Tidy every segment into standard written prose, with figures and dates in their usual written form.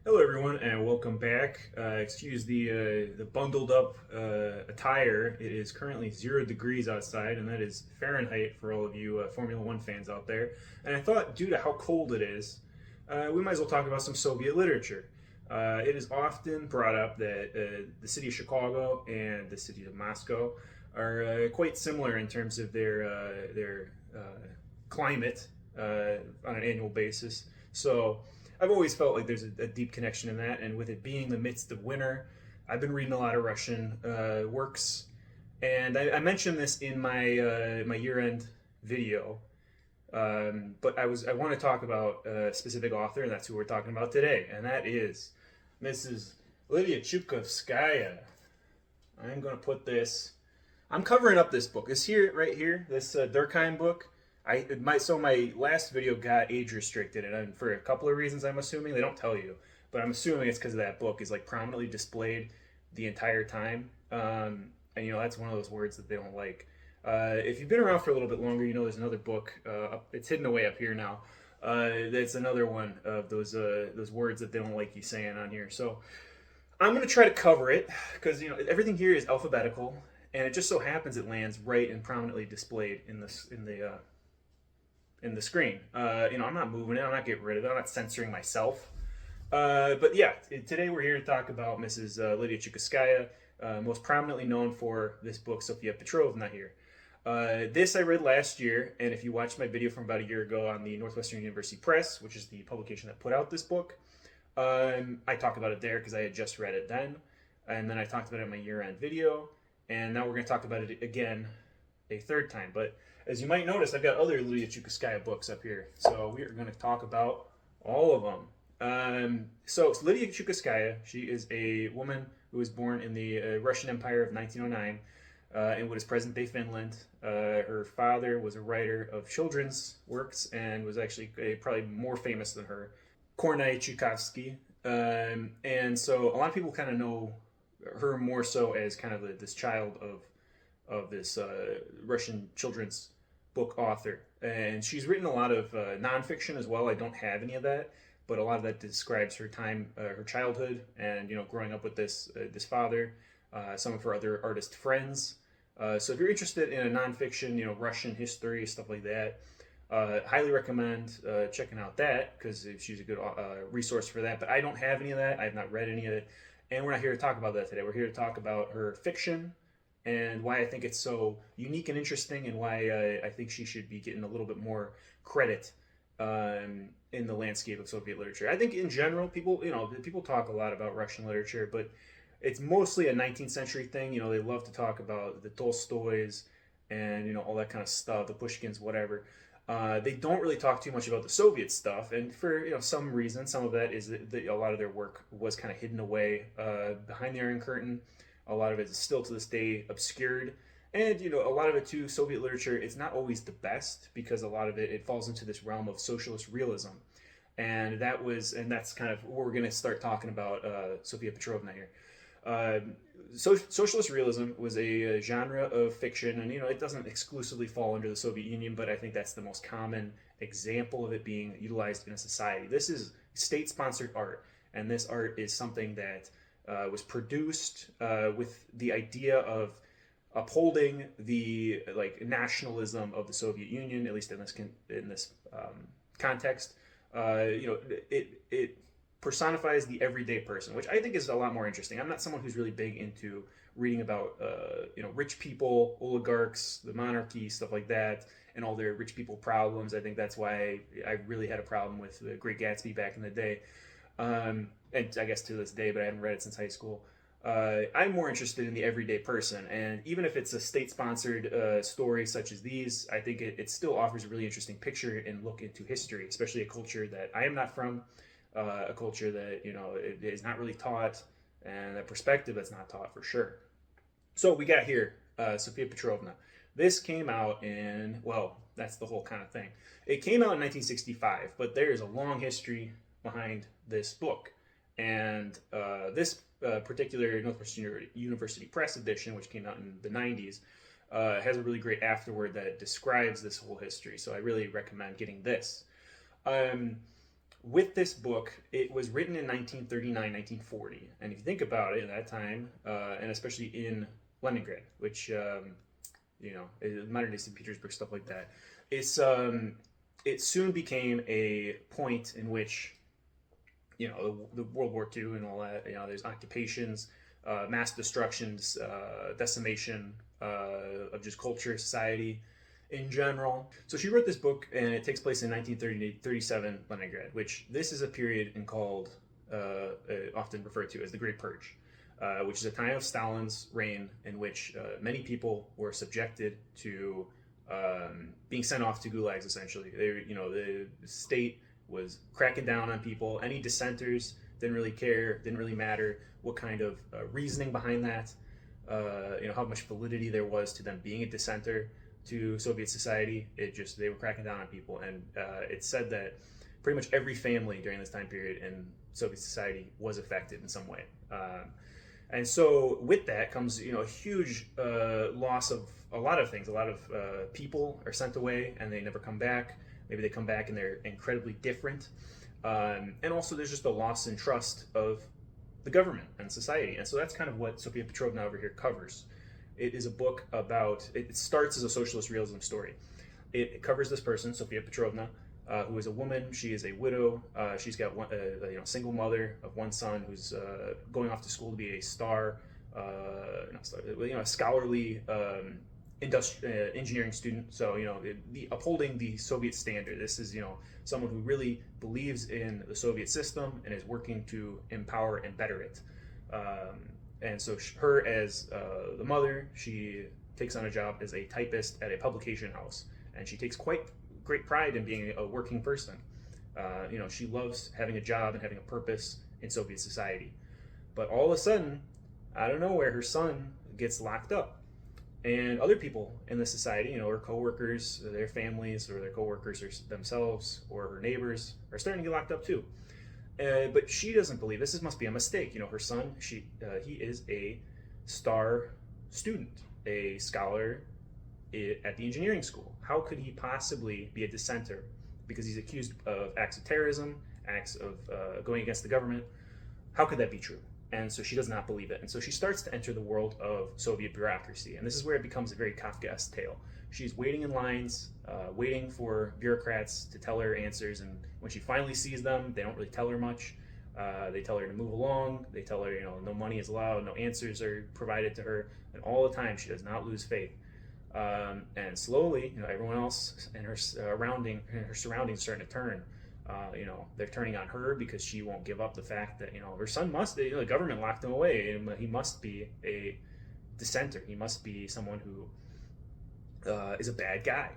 Hello, everyone, and welcome back. Excuse the bundled up attire. It is currently 0 degrees outside, and that is Fahrenheit for all of you Formula One fans out there. And I thought, due to how cold it is, we might as well talk about some Soviet literature. It is often brought up that the city of Chicago and the city of Moscow are quite similar in terms of their climate on an annual basis. So I've always felt like there's a deep connection in that, and with it being the midst of winter, I've been reading a lot of Russian works, and I mentioned this in my year-end video, but I want to talk about a specific author, and that's who we're talking about today, and that is Mrs. Lydia Chukovskaya. I'm going to put this. I'm covering up this book. This here, right here, this Durkheim book. My last video got age restricted, and for a couple of reasons, I'm assuming they don't tell you, but I'm assuming it's because of that book is like prominently displayed the entire time, and that's one of those words that they don't like. If you've been around for a little bit longer, you know there's another book. It's hidden away up here now. That's another one of those words that they don't like you saying on here. So I'm gonna try to cover it because everything here is alphabetical, and it just so happens it lands right and prominently displayed in the screen. I'm not moving it. I'm not getting rid of it. I'm not censoring myself. But yeah, today we're here to talk about Mrs. Lydia Chukovskaya, most prominently known for this book, Sofia Petrovna here. This I read last year, and if you watched my video from about a year ago on the Northwestern University Press, which is the publication that put out this book, I talked about it there because I had just read it then, and then I talked about it in my year-end video, and now we're going to talk about it again a third time. But as you might notice, I've got other Lydia Chukovskaya books up here, so we are going to talk about all of them. So it's Lydia Chukovskaya. She is a woman who was born in the Russian Empire of 1909 in what is present-day Finland. Her father was a writer of children's works and was actually probably more famous than her, Kornei Chukovsky. And so a lot of people kind of know her more so as kind of this child of this Russian children's book author, and she's written a lot of nonfiction as well. I don't have any of that, but a lot of that describes her time, her childhood, and growing up with this father, some of her other artist friends. So if you're interested in a nonfiction, Russian history, stuff like that, highly recommend checking out that because she's a good resource for that. But I don't have any of that. I have not read any of it, and we're not here to talk about that today. We're here to talk about her fiction and why I think it's so unique and interesting, and why I think she should be getting a little bit more credit in the landscape of Soviet literature. I think in general, people talk a lot about Russian literature, but it's mostly a 19th century thing. They love to talk about the Tolstoys and all that kind of stuff, the Pushkins, whatever. They don't really talk too much about the Soviet stuff, and for some reason, some of that is that a lot of their work was kind of hidden away behind the Iron Curtain. A lot of it is still to this day obscured. And, a lot of it too, Soviet literature, it's not always the best because a lot of it falls into this realm of socialist realism. And that's kind of what we're going to start talking about Sofia Petrovna here. Socialist realism was a genre of fiction, and, it doesn't exclusively fall under the Soviet Union, but I think that's the most common example of it being utilized in a society. This is state-sponsored art, and this art is something that was produced with the idea of upholding the nationalism of the Soviet Union, at least in this context. It personifies the everyday person, which I think is a lot more interesting. I'm not someone who's really big into reading about rich people, oligarchs, the monarchy, stuff like that, and all their rich people problems. I think that's why I really had a problem with The Great Gatsby back in the day. And I guess to this day, but I haven't read it since high school. I'm more interested in the everyday person, and even if it's a state-sponsored story such as these, I think it still offers a really interesting picture and look into history, especially a culture that I am not from, a culture that it is not really taught, and a perspective that's not taught for sure. So we got here Sofia Petrovna. This came out in, well, that's the whole kind of thing. It came out in 1965, but there is a long history behind this book. And this particular Northwestern University Press edition, which came out in the 90s, has a really great afterword that describes this whole history. So I really recommend getting this. with this book, it was written in 1939, 1940. And if you think about it at that time, and especially in Leningrad, which, modern day St. Petersburg, stuff like that, it soon became a point in which, the World War II and all that, there's occupations, mass destructions, decimation of just culture, society in general. So she wrote this book, and it takes place in 1937 Leningrad, which this is a period called, often referred to as the Great Purge, which is a time of Stalin's reign in which many people were subjected to being sent off to gulags. Essentially, the state was cracking down on people. Any dissenters didn't really care, didn't really matter what kind of reasoning behind that, how much validity there was to them being a dissenter to Soviet society. They were cracking down on people, and it's said that pretty much every family during this time period in Soviet society was affected in some way. And so with that comes, a huge loss of a lot of things. A lot of people are sent away and they never come back. Maybe they come back and they're incredibly different. And also there's just a loss in trust of the government and society. And so that's kind of what Sofia Petrovna over here covers. It is a book about, it starts as a socialist realism story. It covers this person, Sofia Petrovna, who is a woman. She is a widow. She's got a single mother of one son who's going off to school to be a scholarly engineering student. So, upholding the Soviet standard. This is, someone who really believes in the Soviet system and is working to empower and better it. And so her as the mother, she takes on a job as a typist at a publication house, and she takes quite great pride in being a working person. She loves having a job and having a purpose in Soviet society. But all of a sudden, out of nowhere, her son gets locked up. And other people in the society, her coworkers, their families, or their coworkers or themselves, or her neighbors, are starting to get locked up too. But she doesn't believe this must be a mistake. Her son, he is a star student, a scholar at the engineering school. How could he possibly be a dissenter? Because he's accused of acts of terrorism, acts of going against the government. How could that be true? And so she does not believe it. And so she starts to enter the world of Soviet bureaucracy. And this is where it becomes a very Kafkaesque tale. She's waiting in lines, waiting for bureaucrats to tell her answers. And when she finally sees them, they don't really tell her much. They tell her to move along. They tell her, no money is allowed, no answers are provided to her. And all the time, she does not lose faith. And slowly, everyone else in her surroundings are starting to turn. They're turning on her because she won't give up the fact that, her son the government locked him away, and he must be a dissenter. He must be someone who is a bad guy.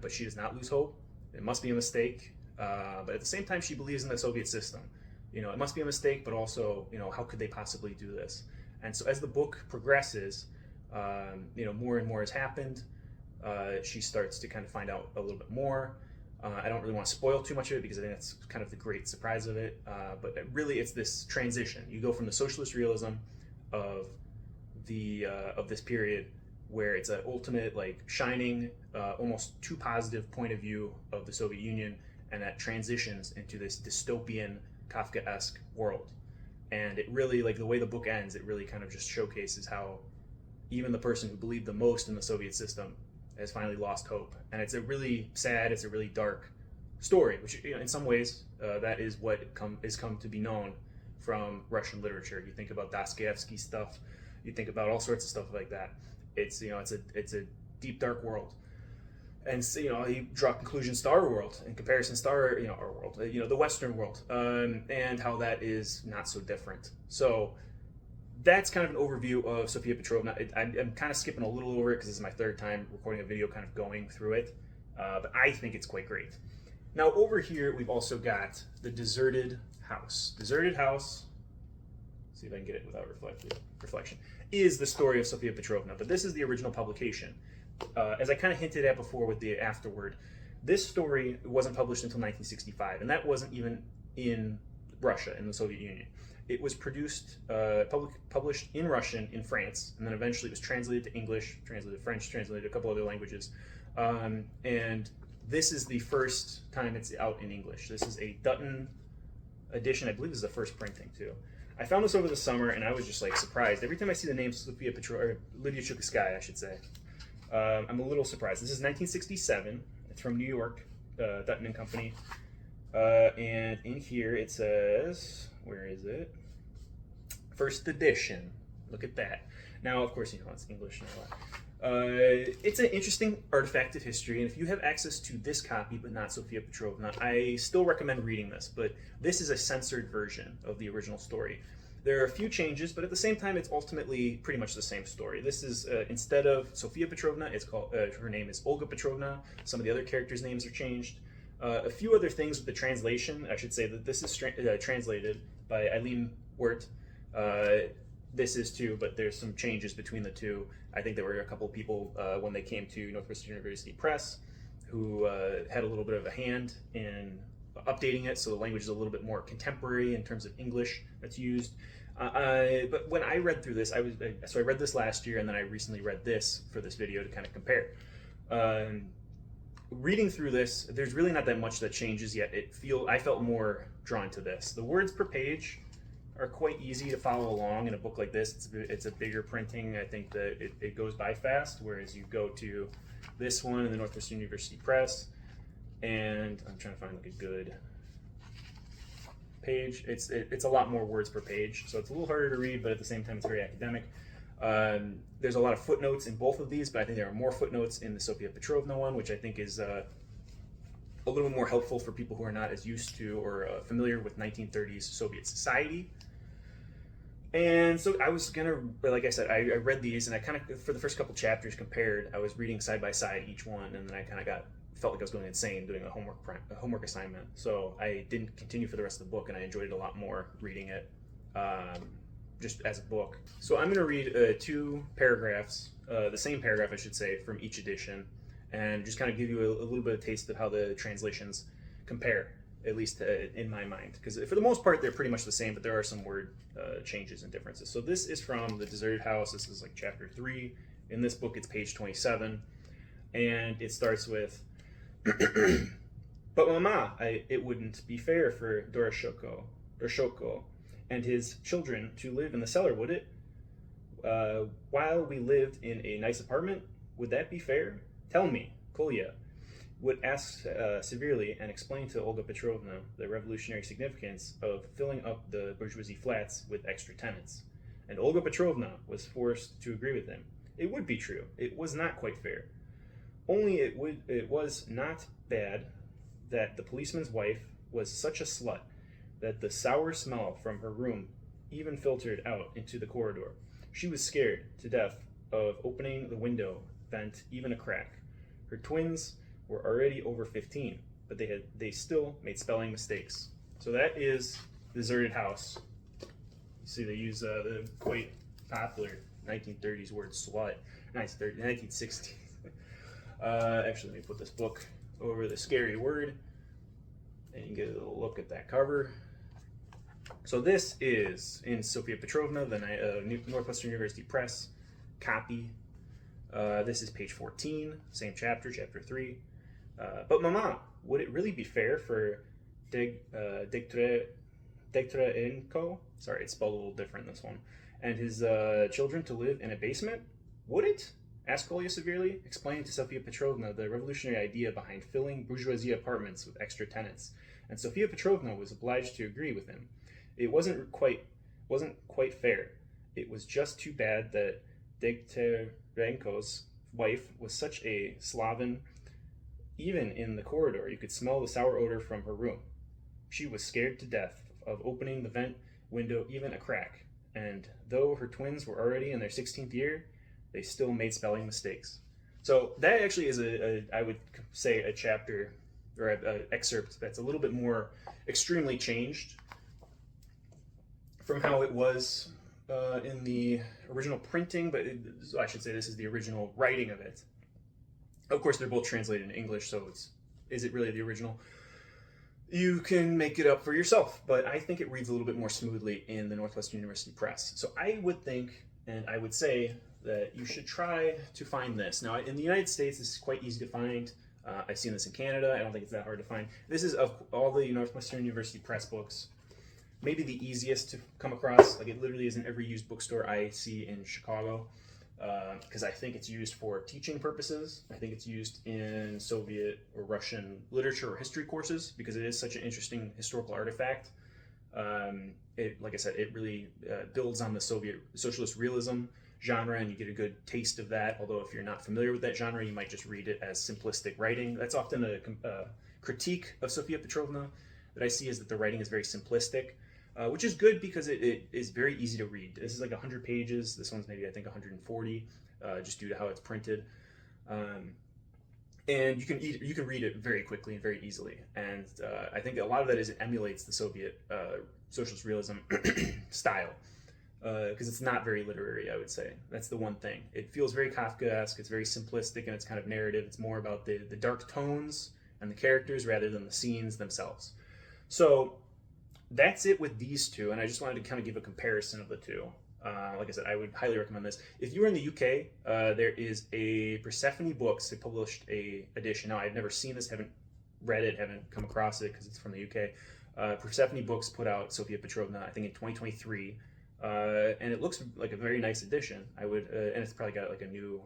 But she does not lose hope. It must be a mistake. But at the same time, she believes in the Soviet system. It must be a mistake, but also, how could they possibly do this? And so as the book progresses, more and more has happened. She starts to kind of find out a little bit more. I don't really want to spoil too much of it because I think that's kind of the great surprise of it. But really, it's this transition. You go from the socialist realism of this period, where it's an ultimate, shining, almost too positive point of view of the Soviet Union, and that transitions into this dystopian, Kafkaesque world. And it really, the way the book ends, it really kind of just showcases how even the person who believed the most in the Soviet system has finally lost hope. And it's a really sad, it's a really dark story, which, in some ways, that is what is come to be known from Russian literature. You think about Dostoevsky stuff, you think about all sorts of stuff like that. It's it's a deep, dark world. And so, you draw conclusions to our world in comparison to our world, the Western world, and how that is not so different. So that's kind of an overview of Sofia Petrovna. I'm kind of skipping a little over it because this is my third time recording a video kind of going through it, but I think it's quite great. Now over here, we've also got The Deserted House. Deserted House, see if I can get it without reflection, is the story of Sofia Petrovna, but this is the original publication. As I kind of hinted at before with the afterword, this story wasn't published until 1965, and that wasn't even in Russia, in the Soviet Union. It was produced, published in Russian in France, and then eventually it was translated to English, translated to French, translated to a couple other languages. And this is the first time it's out in English. This is a Dutton edition. I believe this is the first printing too. I found this over the summer, and I was just like surprised. Every time I see the name Sofia Petrovna, or Lydia Chukovskaya, I should say, I'm a little surprised. This is 1967. It's from New York, Dutton and Company. And in here it says, where is it? First edition. Look at that. Now, of course, it's English and all that. It's an interesting artifact of history, and if you have access to this copy, but not Sofia Petrovna, I still recommend reading this, but this is a censored version of the original story. There are a few changes, but at the same time, it's ultimately pretty much the same story. This is, instead of Sofia Petrovna, it's called, her name is Olga Petrovna. Some of the other characters' names are changed. A few other things with the translation. I should say that this is translated by Eileen Wirt. This is too, but there's some changes between the two. I think there were a couple of people when they came to Northwestern University Press who had a little bit of a hand in updating it, so the language is a little bit more contemporary in terms of English that's used. But when I read through this, I read this last year, and then I recently read this for this video to kind of compare. Reading through this, there's really not that much that changes yet. I felt more drawn to this. The words per page are quite easy to follow along in a book like this. It's a bigger printing. I think that it goes by fast, whereas you go to this one in the Northwestern University Press, and I'm trying to find like a good page. It's a lot more words per page, so it's a little harder to read, but at the same time it's very academic. There's a lot of footnotes in both of these, but I think there are more footnotes in the Sofia Petrovna one, which I think is a little more helpful for people who are not as used to or familiar with 1930s Soviet society. And so I was gonna, like I said, I read these, and I kind of, for the first couple chapters compared, I was reading side by side each one, and then I kind of felt like I was going insane doing a homework assignment. So I didn't continue for the rest of the book, and I enjoyed it a lot more reading it just as a book. So I'm gonna read two paragraphs, the same paragraph I should say, from each edition, and just kind of give you a little bit of taste of how the translations compare, at least in my mind. Because for the most part, they're pretty much the same, but there are some word changes and differences. So this is from The Deserted House. This is like chapter 3. In this book, it's page 27. And it starts with, "But Mama, it wouldn't be fair for Doroshenko and his children to live in the cellar, would it? While we lived in a nice apartment, would that be fair? Tell me," Kolya would ask severely and explain to Olga Petrovna the revolutionary significance of filling up the bourgeoisie flats with extra tenants. And Olga Petrovna was forced to agree with him. It would be true. It was not quite fair. Only it was not bad that the policeman's wife was such a slut that the sour smell from her room even filtered out into the corridor. She was scared to death of opening the window vent even a crack. Her twins were already over 15, but they still made spelling mistakes. So that is Deserted House. You see, they use the quite popular 1930s word slut, 1960s. Actually, let me put this book over the scary word, and you can get a little look at that cover. So this is in Sofia Petrovna, the Northwestern University Press copy. This is page 14, same chapter, chapter 3. "But Mama, would it really be fair for Degtyarenko, sorry, it's spelled a little different in this one, and his children to live in a basement? Would it?" asked Kolya severely, explaining to Sofia Petrovna the revolutionary idea behind filling bourgeoisie apartments with extra tenants. And Sofia Petrovna was obliged to agree with him. It wasn't quite fair. It was just too bad that Degtyarenko's wife was such a sloven. Even in the corridor, you could smell the sour odor from her room. She was scared to death of opening the vent window even a crack. And though her twins were already in their 16th year, they still made spelling mistakes. So that actually is I would say a chapter or an excerpt that's a little bit more extremely changed from how it was in the original printing, but I should say this is the original writing of it. Of course, they're both translated in English, so is it really the original? You can make it up for yourself, but I think it reads a little bit more smoothly in the Northwestern University Press. So I would think, and I would say, that you should try to find this. Now, in the United States, this is quite easy to find. I've seen this in Canada. I don't think it's that hard to find. This is, of all the Northwestern University Press books, maybe the easiest to come across. Like, it literally is in every used bookstore I see in Chicago, because I think it's used for teaching purposes. I think it's used in Soviet or Russian literature or history courses, because it is such an interesting historical artifact. Like I said, it really builds on the Soviet socialist realism genre, and you get a good taste of that. Although if you're not familiar with that genre, you might just read it as simplistic writing. That's often a critique of Sofia Petrovna that I see, is that the writing is very simplistic, which is good because it is very easy to read. This is like 100 pages. This one's maybe, I think, 140, just due to how it's printed. And you can read it very quickly and very easily. And I think a lot of that is it emulates the Soviet socialist realism style, because it's not very literary, I would say. That's the one thing. It feels very Kafkaesque. It's very simplistic in its kind of narrative. It's more about the dark tones and the characters rather than the scenes themselves. So that's it with these two, and I just wanted to kind of give a comparison of the two. Like I said, I would highly recommend this. If you are in the UK, there is a Persephone Books. They published a edition. Now, I've never seen this, haven't read it, haven't come across it because it's from the UK. Persephone Books put out Sofia Petrovna, I think, in 2023, and it looks like a very nice edition. I would, and it's probably got like a new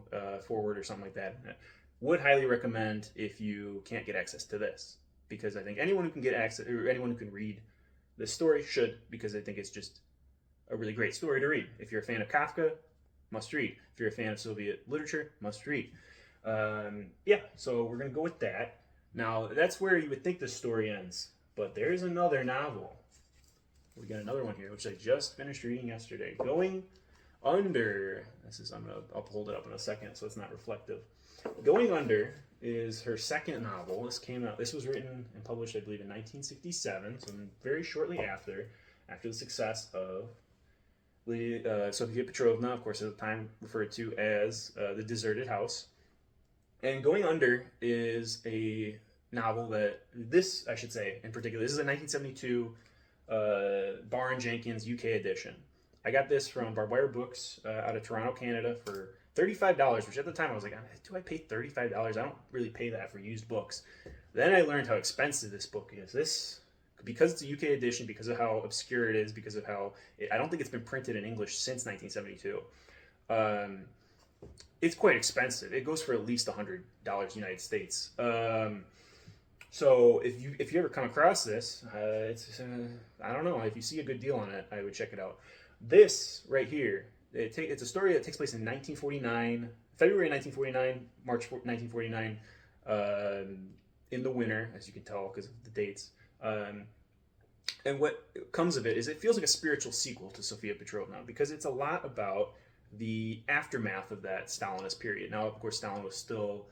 foreword or something like that. Would highly recommend if you can't get access to this, because I think anyone who can get access, or anyone who can read this story should, because I think it's just a really great story to read. If you're a fan of Kafka, must read. If you're a fan of Soviet literature, must read. Yeah, so we're going to go with that. Now, that's where you would think the story ends, but there's another novel. We got another one here, which I just finished reading yesterday. Going Under. I'll hold it up in a second so it's not reflective. Going Under is her second novel. This was written and published, I believe, in 1967, so very shortly after the success of Sofia Petrovna, of course, at the time referred to as The Deserted House. And Going Under is a novel that, I should say, in particular, this is a 1972 Barr & Jenkins UK edition. I got this from Barbed Wire Books out of Toronto, Canada for $35, which at the time I was like, do I pay $35? I don't really pay that for used books. Then I learned how expensive this book is. Because it's a UK edition, because of how obscure it is, because of how I don't think it's been printed in English since 1972. It's quite expensive. It goes for at least $100 United States. So if you ever come across this, I don't know. If you see a good deal on it, I would check it out. This right here, it's a story that takes place in 1949, February 1949, March 1949, in the winter, as you can tell because of the dates. And what comes of it is it feels like a spiritual sequel to Sofia Petrovna, because it's a lot about the aftermath of that Stalinist period. Now, of course, Stalin was still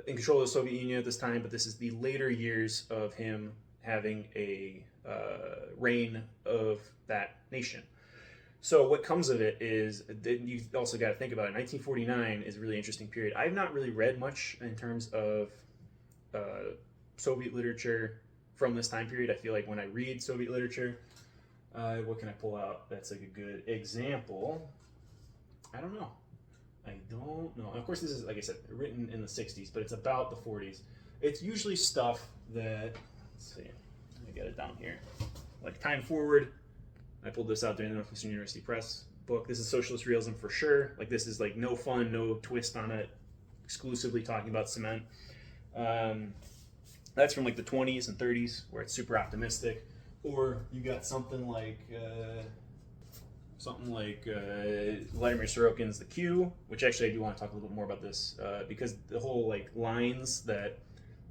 in control of the Soviet Union at this time, but this is the later years of him having a reign of that nation. So what comes of it is that you also got to think about it. 1949 is a really interesting period. I've not really read much in terms of Soviet literature from this time period. I feel like when I read Soviet literature, what can I pull out that's like a good example? I don't know. Of course, this is, like I said, written in the 60s, but it's about the 40s. It's usually stuff that, let's see, let me get it down here. Like Time Forward. I pulled this out during the Northwestern University Press book. This is socialist realism for sure. Like, this is like no fun, no twist on it, exclusively talking about cement. That's from like the 20s and 30s, where it's super optimistic. Or you got something like Vladimir Sorokin's The Q, which actually I do want to talk a little bit more about this, because the whole like lines that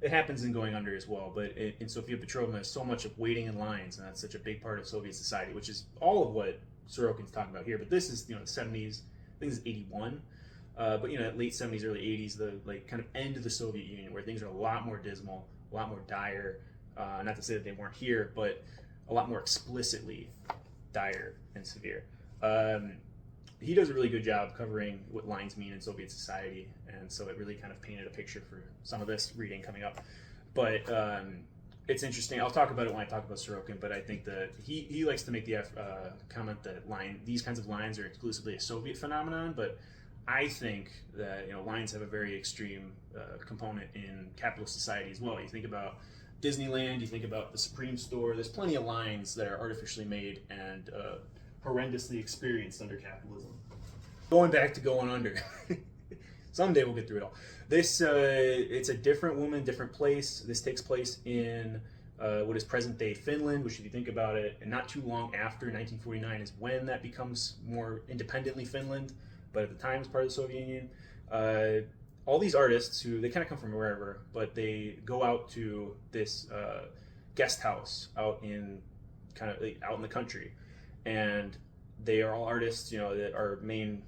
it happens in Going Under as well, but in Sofia Petrovna is so much of waiting in lines, and that's such a big part of Soviet society, which is all of what Sorokin's talking about here. But this is, the 70s, I think this is 81, but late 70s, early 80s, the like kind of end of the Soviet Union, where things are a lot more dismal, a lot more dire. Not to say that they weren't here, but a lot more explicitly dire and severe. He does a really good job covering what lines mean in Soviet society, and so it really kind of painted a picture for some of this reading coming up. But it's interesting. I'll talk about it when I talk about Sorokin, but I think that he likes to make the comment that these kinds of lines are exclusively a Soviet phenomenon, but I think that lines have a very extreme component in capitalist society as well. You think about Disneyland, you think about the Supreme store. There's plenty of lines that are artificially made and horrendously experienced under capitalism. Going back to going under. Someday we'll get through it all. This it's a different woman, different place. This takes place in what is present-day Finland, which, if you think about it, and not too long after 1949 is when that becomes more independently Finland, but at the time it's part of the Soviet Union. All these artists who, they kind of come from wherever, but they go out to this guest house out in the country, and they are all artists. That our main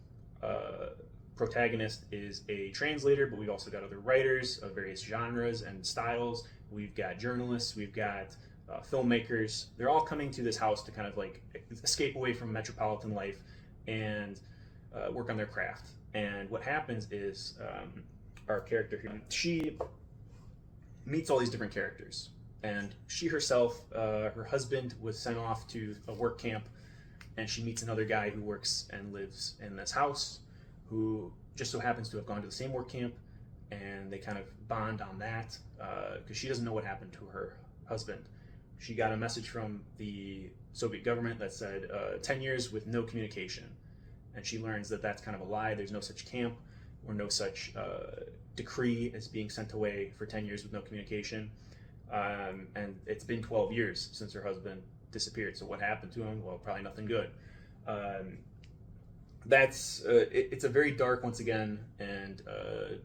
protagonist is a translator, but we've also got other writers of various genres and styles. We've got journalists, we've got filmmakers. They're all coming to this house to kind of like escape away from metropolitan life and work on their craft. And what happens is our character here, she meets all these different characters. And she herself, her husband was sent off to a work camp, and she meets another guy who works and lives in this house, who just so happens to have gone to the same work camp, and they kind of bond on that because she doesn't know what happened to her husband. She got a message from the Soviet government that said 10 years with no communication, and she learns that that's kind of a lie. There's no such camp or no such decree as being sent away for 10 years with no communication. And it's been 12 years since her husband disappeared. So what happened to him? Well, probably nothing good. It's a very dark, once again, and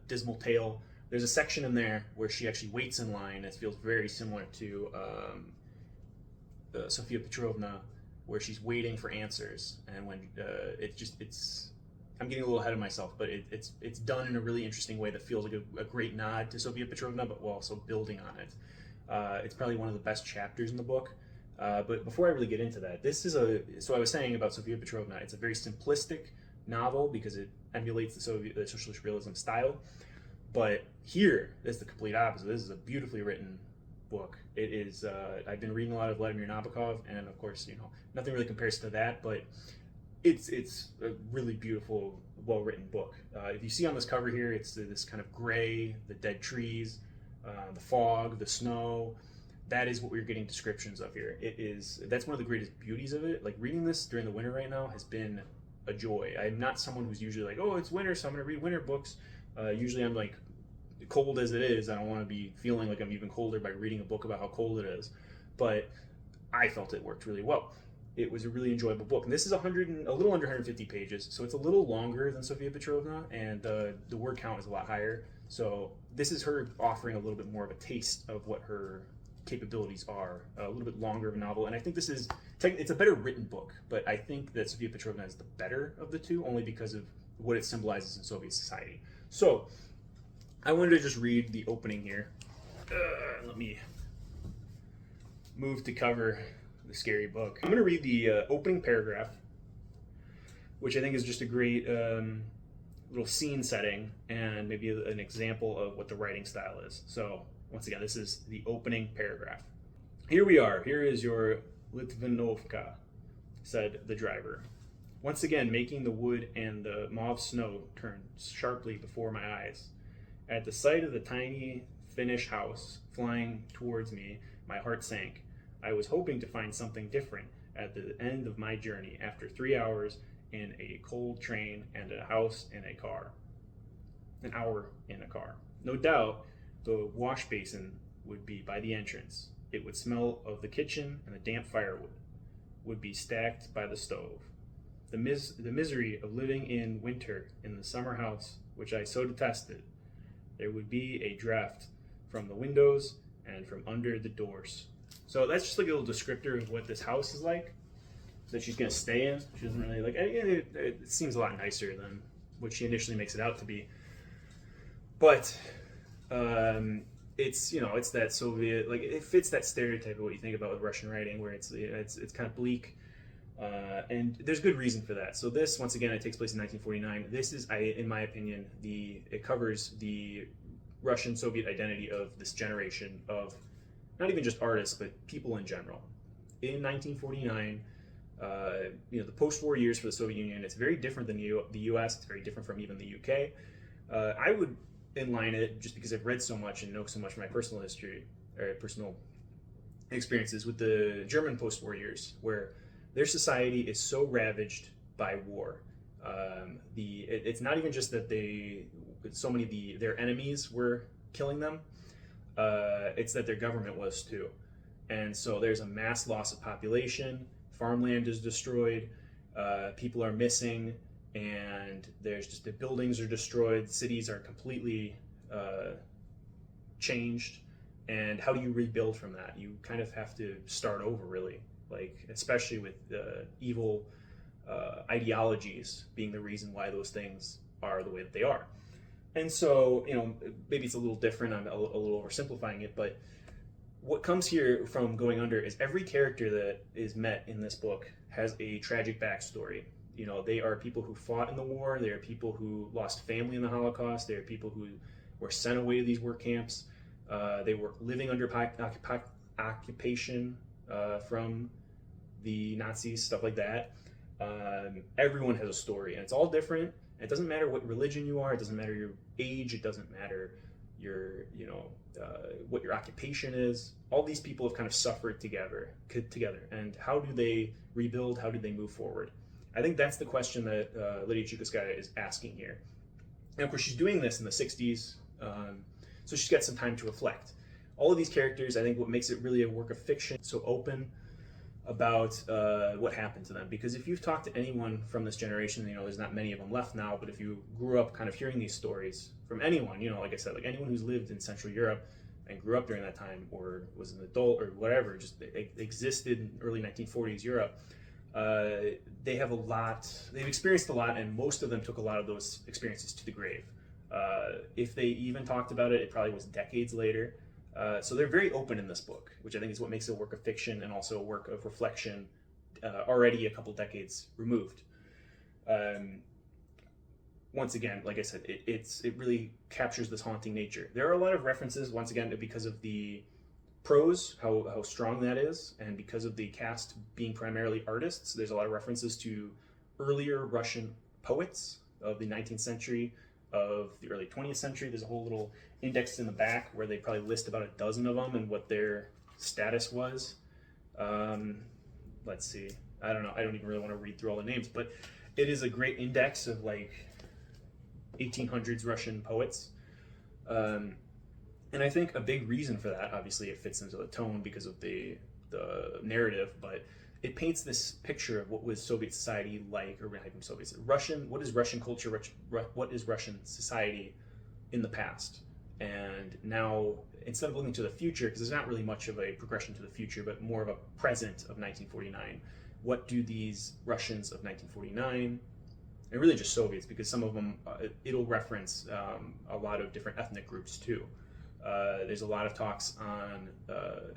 dismal tale. There's a section in there where she actually waits in line. It feels very similar to Sofia Petrovna, where she's waiting for answers. And when I'm getting a little ahead of myself, but it's done in a really interesting way that feels like a great nod to Sofia Petrovna, but while also building on it. It's probably one of the best chapters in the book. But before I really get into that, so I was saying about Sofia Petrovna, it's a very simplistic novel because it emulates the socialist realism style. But here is the complete opposite. This is a beautifully written book. It is. I've been reading a lot of Vladimir Nabokov, and of course, nothing really compares to that. But it's a really beautiful, well-written book. If you see on this cover here, it's this kind of gray, the dead trees, the fog, the snow. That is what we're getting descriptions of here. That's one of the greatest beauties of it. Like, reading this during the winter right now has been a joy. I'm not someone who's usually like, oh, it's winter, so I'm going to read winter books. Usually I'm like, cold as it is, I don't want to be feeling like I'm even colder by reading a book about how cold it is. But I felt it worked really well. It was a really enjoyable book. And this is a little under 150 pages, so it's a little longer than Sofia Petrovna, and the word count is a lot higher. So this is her offering a little bit more of a taste of what her capabilities are, a little bit longer of a novel. And I think it's a better written book, but I think that Sofia Petrovna is the better of the two, only because of what it symbolizes in Soviet society. So I wanted to just read the opening here. Let me move to cover the scary book. I'm going to read the opening paragraph, which I think is just a great little scene setting and maybe an example of what the writing style is. So once again, this is the opening paragraph. Here we are. Here is your Litvinovka, said the driver. Once again, making the wood and the mauve snow turn sharply before my eyes. At the sight of the tiny Finnish house flying towards me, my heart sank. I was hoping to find something different at the end of my journey after 3 hours in a cold train and a house in a car. An hour in a car. No doubt, the wash basin would be by the entrance. It would smell of the kitchen, and the damp firewood would be stacked by the stove. The misery of living in winter in the summer house, which I so detested. There would be a draft from the windows and from under the doors. So that's just like a little descriptor of what this house is like that she's going to stay in. She doesn't really like it seems a lot nicer than what she initially makes it out to be. But it's it's that Soviet, like, it fits that stereotype of what you think about with Russian writing, where it's kind of bleak, and there's good reason for that. So this, once again, it takes place in 1949. This is, in my opinion, it covers the Russian Soviet identity of this generation of not even just artists but people in general. In 1949, The post-war years for the Soviet Union, it's very different than the U.S. It's very different from even the U.K. I would inline it, just because I've read so much and know so much of my personal history, or personal experiences with the German post-war years, where their society is so ravaged by war. It's not even just that so many of their enemies were killing them. It's that their government was too. And so there's a mass loss of population, farmland is destroyed, people are missing, and there's just the buildings are destroyed, cities are completely changed. And how do you rebuild from that? You kind of have to start over, really, like, especially with evil ideologies being the reason why those things are the way that they are. And so, maybe it's a little different, I'm a little oversimplifying it, but what comes here from Going Under is every character that is met in this book has a tragic backstory. They are people who fought in the war, they are people who lost family in the Holocaust, they are people who were sent away to these work camps, they were living under occupation from the Nazis, stuff like that. Everyone has a story, and it's all different. It doesn't matter what religion you are, it doesn't matter your age, it doesn't matter what your occupation is. All these people have kind of suffered together. And how do they rebuild? How do they move forward? I think that's the question that Lydia Chukovskaya is asking here. And of course, she's doing this in the 60s, so she's got some time to reflect. All of these characters, I think what makes it really a work of fiction, so open about what happened to them. Because if you've talked to anyone from this generation, there's not many of them left now, but if you grew up kind of hearing these stories from anyone, like I said, like anyone who's lived in Central Europe and grew up during that time, or was an adult or whatever, just existed in early 1940s Europe, they've experienced a lot, and most of them took a lot of those experiences to the grave. If they even talked about it, it probably was decades later. So they're very open in this book, which I think is what makes it a work of fiction and also a work of reflection, already a couple decades removed. Once again, like I said, it really captures this haunting nature. There are a lot of references, once again, because of the prose, how strong that is, and because of the cast being primarily artists. There's a lot of references to earlier Russian poets of the 19th century, of the early 20th century. There's a whole little index in the back where they probably list about a dozen of them and what their status was. Let's see. I don't know. I don't even really want to read through all the names, but it is a great index of like 1800s Russian poets. And I think a big reason for that, obviously it fits into the tone because of the narrative, but it paints this picture of what was Soviet society like, or not even Soviet, what is Russian culture, what is Russian society in the past. And now, instead of looking to the future, because there's not really much of a progression to the future, but more of a present of 1949, what do these Russians of 1949, and really just Soviets, because some of them, it'll reference a lot of different ethnic groups too. There's a lot of talks on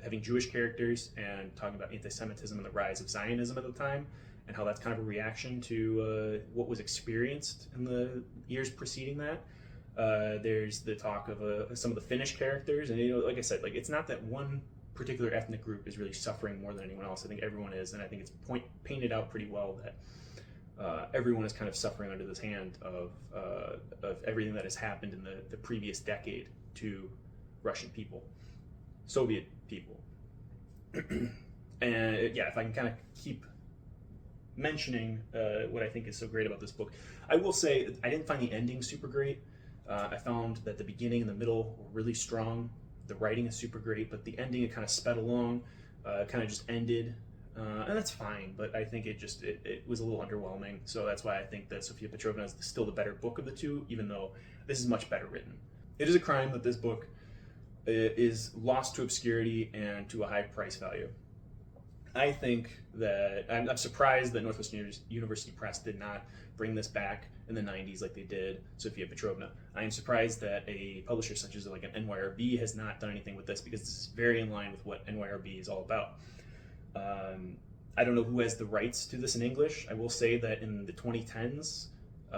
having Jewish characters and talking about anti-Semitism and the rise of Zionism at the time, and how that's kind of a reaction to what was experienced in the years preceding that. There's the talk of some of the Finnish characters, and like I said, like it's not that one particular ethnic group is really suffering more than anyone else. I think everyone is, and I think it's painted out pretty well that everyone is kind of suffering under this hand of everything that has happened in the previous decade to Russian people, Soviet people. And if I can kind of keep mentioning what I think is so great about this book, I will say I didn't find the ending super great. I found that the beginning and the middle were really strong. The writing is super great, but the ending, it kind of sped along, kind of just ended. And that's fine, but I think it was a little underwhelming. So that's why I think that Sofia Petrovna is still the better book of the two, even though this is much better written. It is a crime that this book is lost to obscurity and to a high price value. I think that, I'm surprised that Northwestern University Press did not bring this back in the 90s like they did Sofia Petrovna. I am surprised that a publisher such as like an NYRB has not done anything with this, because this is very in line with what NYRB is all about. I don't know who has the rights to this in English. I will say that in the 2010s,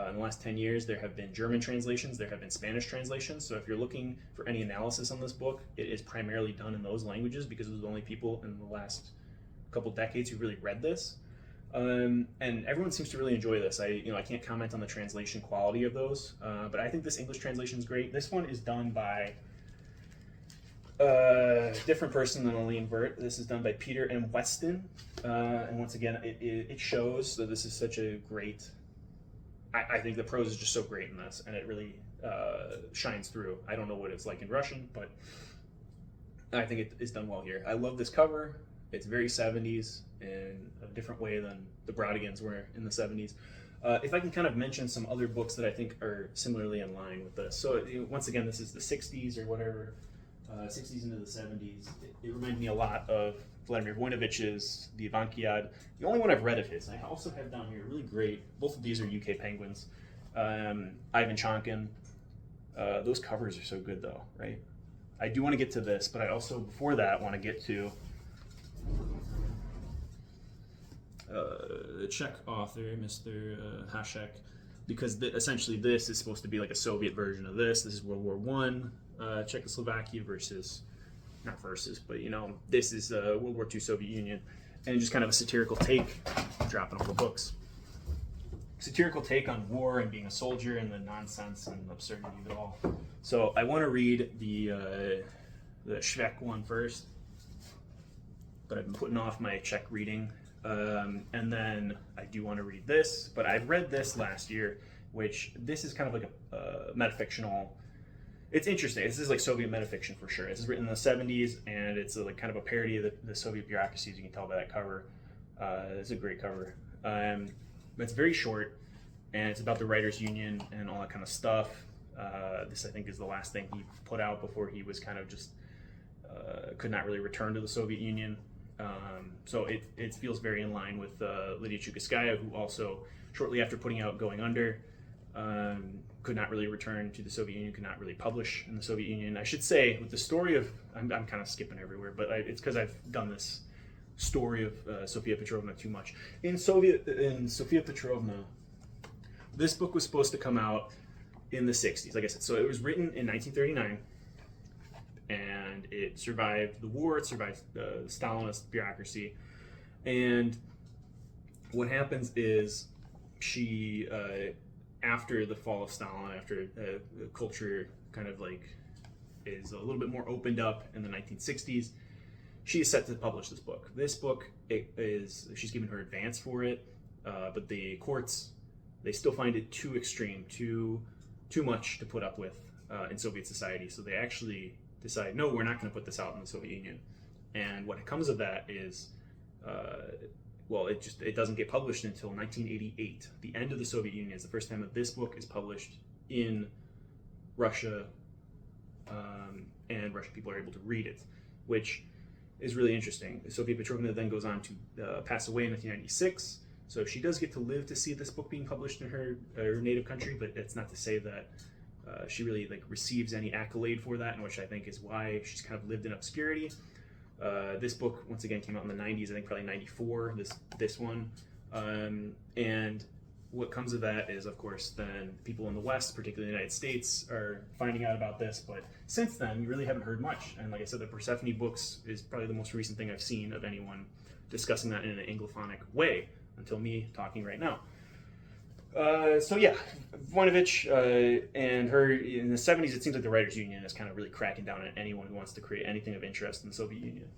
in the last 10 years, there have been German translations, there have been Spanish translations. So if you're looking for any analysis on this book, it is primarily done in those languages, because those are the only people in the last couple decades who really read this. And everyone seems to really enjoy this. I can't comment on the translation quality of those, but I think this English translation is great. This one is done by a different person than Aline Vert. This is done by Peter M. Weston, and once again, it shows that this is such a great. I think the prose is just so great in this, and it really shines through. I don't know what it's like in Russian, but I think it is done well here. I love this cover. It's very 70s in a different way than the Brodigans were in the 70s. If I can kind of mention some other books that I think are similarly in line with this. So once again, this is the 60s or whatever, 60s into the 70s. It reminded me a lot of Vladimir Voinovich's The Ivankiad. The only one I've read of his. I also have down here really great. Both of these are UK Penguins. Ivan Chonkin. Those covers are so good though, right? I do want to get to this, but I also, before that, want to get to the Czech author, Mr. Hašek, because essentially this is supposed to be like a Soviet version of this. This is World War One, Czechoslovakia versus, not versus, but this is World War II Soviet Union, and just kind of a satirical take, dropping all the books. Satirical take on war and being a soldier and the nonsense and absurdity of it all. So I want to read the Švejk one first, but I've been putting off my Czech reading. And then I do want to read this, but I've read this last year, which this is kind of like a metafictional. It's interesting. This is like Soviet metafiction for sure. This is written in the 70s, and it's like kind of a parody of the Soviet bureaucracy, as you can tell by that cover. It's a great cover. It's very short, and it's about the writers' union and all that kind of stuff. This, I think, is the last thing he put out before he was kind of just could not really return to the Soviet Union. So it feels very in line with Lydia Chukovskaya, who also, shortly after putting out Going Under, could not really return to the Soviet Union, could not really publish in the Soviet Union. I should say, with the story of, I'm kind of skipping everywhere, but it's because I've done this story of Sofia Petrovna too much. In Sofia Petrovna, this book was supposed to come out in the 60s, like I said. So it was written in 1939, and it survived the war, it survived the Stalinist bureaucracy. And what happens is she, after the fall of Stalin, after the culture kind of like is a little bit more opened up in the 1960s, she is set to publish this book. This book, she's given her advance for it, but the courts, they still find it too extreme, too much to put up with in Soviet society. So they actually decide, no, we're not going to put this out in the Soviet Union. And what comes of that is, it doesn't get published until 1988. The end of the Soviet Union is the first time that this book is published in Russia, and Russian people are able to read it, which is really interesting. Sofia Petrovna then goes on to pass away in 1996. So she does get to live to see this book being published in her native country, but it's not to say that she really receives any accolade for that, and which I think is why she's kind of lived in obscurity. This book, once again, came out in the 90s, I think probably 94, this one. And what comes of that is, of course, then people in the West, particularly the United States, are finding out about this. But since then, we really haven't heard much. And like I said, the Persephone books is probably the most recent thing I've seen of anyone discussing that in an Anglophonic way, until me talking right now. So yeah, Voinovich and her, in the 70s, it seems like the Writers' Union is kind of really cracking down on anyone who wants to create anything of interest in the Soviet Union.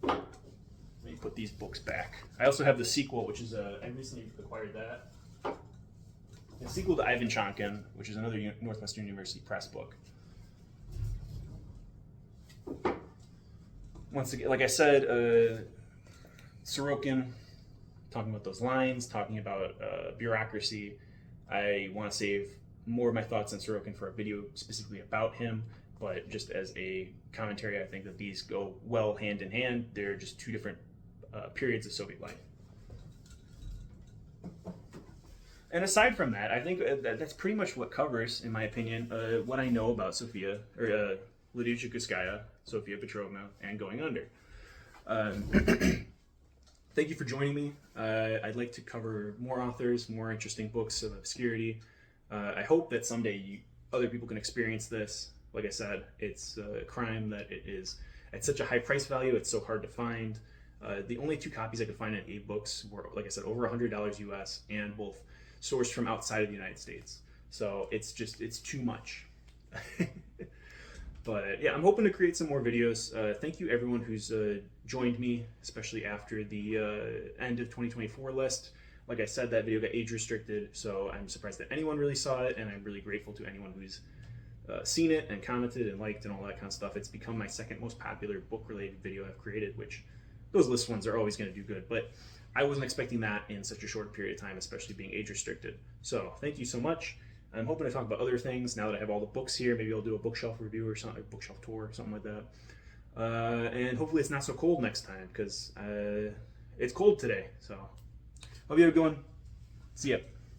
Let me put these books back. I also have the sequel, which is, I recently acquired that. The sequel to Ivan Chonkin, which is another Northwestern University Press book. Once again, like I said, Sorokin, talking about those lines, talking about bureaucracy. I want to save more of my thoughts on Sorokin for a video specifically about him, but just as a commentary, I think that these go well hand in hand. They're just two different periods of Soviet life. And aside from that, I think that's pretty much what covers, in my opinion, what I know about Sofia, or Lydia Chukovskaya, Sofia Petrovna, and Going Under. Thank you for joining me. I'd like to cover more authors, more interesting books of obscurity. I hope that someday other people can experience this. Like I said, it's a crime that it is at such a high price value, it's so hard to find. The only 2 copies I could find in 8 books were, like I said, over $100 US, and both sourced from outside of the United States. So it's too much. But yeah, I'm hoping to create some more videos. Thank you everyone who's joined me, especially after the end of 2024 list. Like I said, that video got age restricted, so I'm surprised that anyone really saw it, and I'm really grateful to anyone who's seen it and commented and liked and all that kind of stuff. It's become my second most popular book-related video I've created, which those list ones are always going to do good, but I wasn't expecting that in such a short period of time, especially being age restricted. So thank you so much. I'm hoping to talk about other things now that I have all the books here. Maybe I'll do a bookshelf review or something, a bookshelf tour or something like that. And hopefully it's not so cold next time, because it's cold today. So hope you have a good one. See ya.